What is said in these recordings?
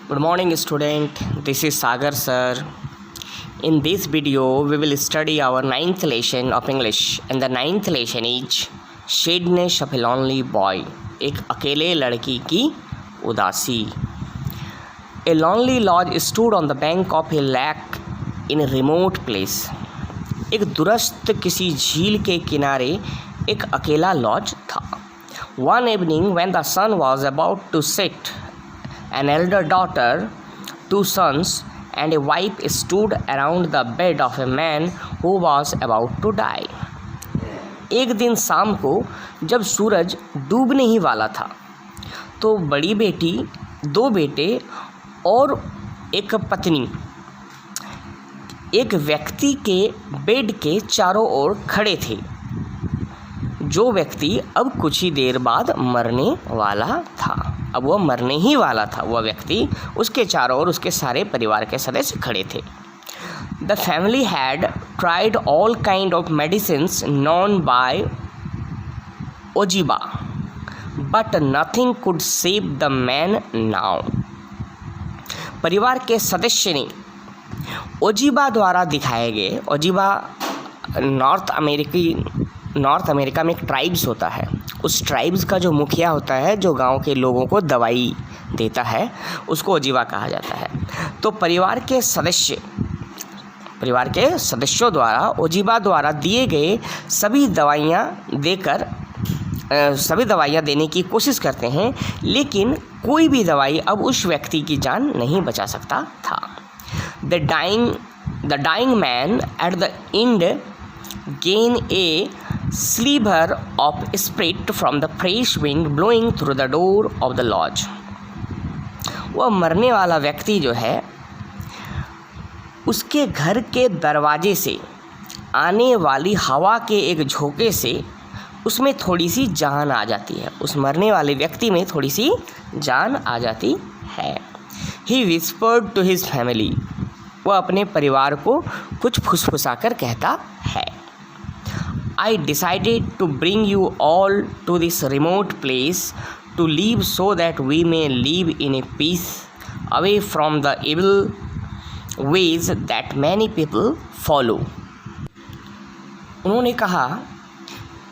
Good morning student, this is Sagar sir. In this video we will study our 9th lesson of English and the 9th lesson is Sadness of a Lonely Boy. एक अकेले लड़की की उदासी. A lonely lodge stood on the bank of a lake in a remote place. एक दूरस्थ किसी झील के किनारे एक अकेला लॉज था. One evening when the sun was about to set, an elder daughter, 2 sons, and a wife stood around the bed of a man who was about to die. एक दिन शाम को जब सूरज डूबने ही वाला था तो बड़ी बेटी, 2 बेटे और एक पत्नी एक व्यक्ति के बेड के चारों ओर खड़े थे. जो व्यक्ति अब कुछ ही देर बाद मरने वाला था. अब वह मरने ही वाला था. वह व्यक्ति, उसके चारों ओर उसके सारे परिवार के सदस्य खड़े थे. The family had tried all kind of medicines known by Ojibwa but nothing could save the man now. परिवार के सदस्य ने ओजिबा द्वारा दिखाए गए, ओजिबा नॉर्थ अमेरिका में एक ट्राइब्स होता है. उस ट्राइब्स का जो मुखिया होता है, जो गांव के लोगों को दवाई देता है, उसको ओजिबा कहा जाता है. तो परिवार के सदस्यों द्वारा ओजिबा द्वारा दिए गए सभी दवाइयाँ देने की कोशिश करते हैं, लेकिन कोई भी दवाई अब उस व्यक्ति की जान नहीं बचा सकता था. The dying man at the end gain a sliver of spirit from the fresh wind blowing through the door of the lodge. वह मरने वाला व्यक्ति जो है, उसके घर के दरवाजे से आने वाली हवा के एक झोंके से उसमें थोड़ी सी जान आ जाती है. उस मरने वाले व्यक्ति में थोड़ी सी जान आ जाती है. He whispered to his family. वह अपने परिवार को कुछ फुसफुसाकर कहता है. I decided to bring you all to this remote place to live so that we may live in a peace away from the evil ways that many people follow. उन्होंने कहा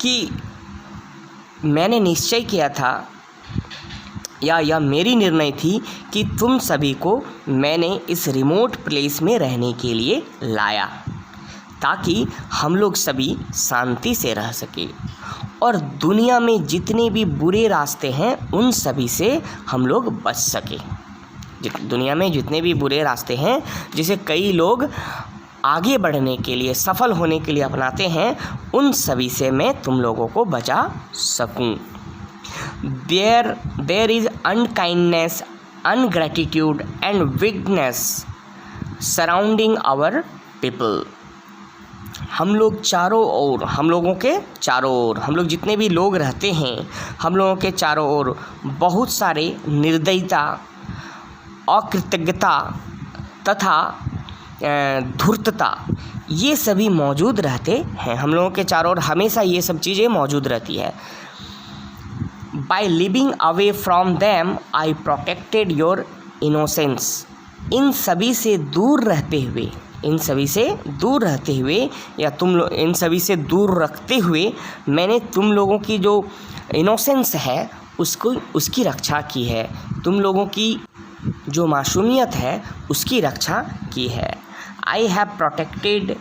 कि मैंने निश्चय किया था या यह मेरी निर्णय थी कि तुम सभी को मैंने इस रिमोट प्लेस में रहने के लिए लाया ताकि हम लोग सभी शांति से रह सके और दुनिया में जितने भी बुरे रास्ते हैं उन सभी से हम लोग बच सके. दुनिया में जितने भी बुरे रास्ते हैं जिसे कई लोग आगे बढ़ने के लिए, सफल होने के लिए अपनाते हैं, उन सभी से मैं तुम लोगों को बचा सकूं. There is unkindness, ungratitude and wickedness surrounding our people. हम लोग हम लोग जितने भी लोग रहते हैं, हम लोगों के चारों ओर बहुत सारे निर्दयता, अकृतज्ञता तथा धूर्तता, ये सभी मौजूद रहते हैं. हम लोगों के चारों ओर हमेशा ये सब चीज़ें मौजूद रहती है. By living away from them, I protected your innocence. इन सभी से दूर रहते हुए या इन सभी से दूर रखते हुए मैंने तुम लोगों की जो इनोसेंस है उसकी रक्षा की है. तुम लोगों की जो मासूमियत है उसकी रक्षा की है. I have protected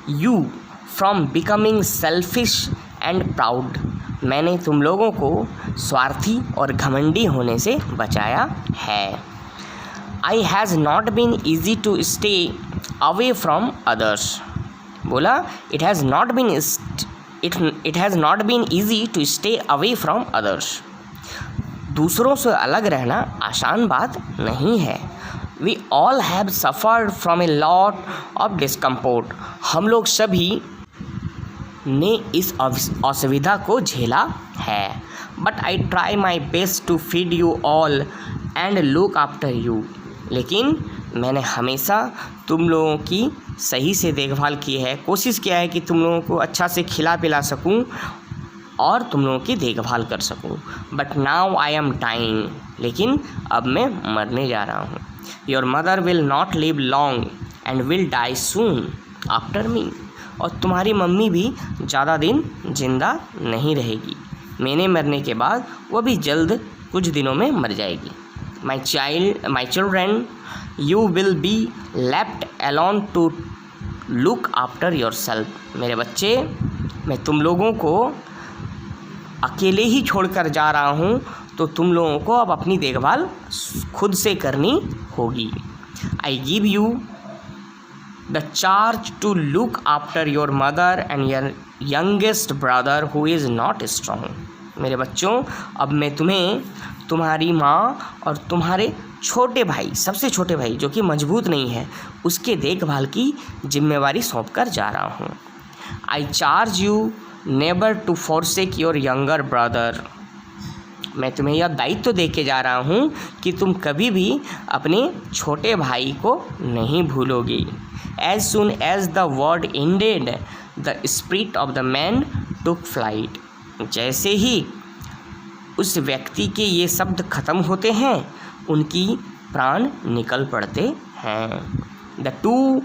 you from becoming selfish and proud. मैंने तुम लोगों को स्वार्थी और घमंडी होने से बचाया है. I has not been easy to stay away from others. बोला it has not been easy to stay away from others. दूसरों से अलग रहना आसान बात नहीं है. We all have suffered from a lot of discomfort. हम लोग सभी ने इस असुविधा को झेला है. But I try my best to feed you all and look after you. लेकिन मैंने हमेशा तुम लोगों की सही से देखभाल की है, कोशिश किया है कि तुम लोगों को अच्छा से खिला पिला सकूं और तुम लोगों की देखभाल कर सकूं। But now I am dying, लेकिन अब मैं मरने जा रहा हूँ। Your mother will not live long and will die soon after me, और तुम्हारी मम्मी भी ज़्यादा दिन जिंदा नहीं रहेगी, मैंने मरने के बाद वो भी जल्द कुछ दिनों में मर जाएगी। My children, you will be left alone to look after yourself. मेरे बच्चे, मैं तुम लोगों को अकेले ही छोड़कर जा रहा हूँ, तो तुम लोगों को अब अपनी देखभाल खुद से करनी होगी। I give you the charge to look after your mother and your youngest brother who is not strong. मेरे बच्चों, अब मैं तुम्हें तुम्हारी माँ और तुम्हारे छोटे भाई, सबसे छोटे भाई जो कि मजबूत नहीं है, उसके देखभाल की जिम्मेवारी सौंप कर जा रहा हूँ। I charge you never to forsake your younger brother. मैं तुम्हें यह दायित्व दे के जा रहा हूँ कि तुम कभी भी अपने छोटे भाई को नहीं भूलोगे। As soon as the word ended the spirit of the man took flight. जैसे ही उस व्यक्ति के ये शब्द खत्म होते हैं, उनकी प्राण निकल पड़ते हैं। The two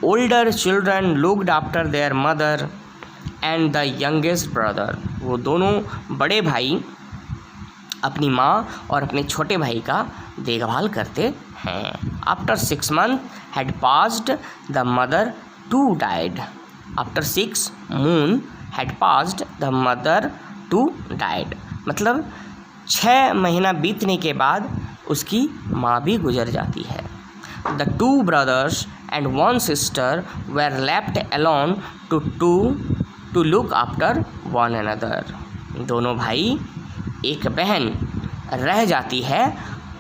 older children looked after their mother and the youngest brother. वो दोनों बड़े भाई अपनी माँ और अपने छोटे भाई का देखभाल करते हैं। After 6 months had passed the mother too died. After 6 moon had passed the mother too died, मतलब 6 महीना बीतने के बाद उसकी माँ भी गुजर जाती है। The 2 brothers and 1 sister were left alone to look after one another। दोनों भाई, एक बहन रह जाती है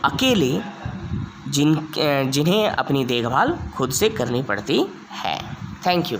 अकेले, जिन्हें अपनी देखभाल खुद से करनी पड़ती है। Thank you.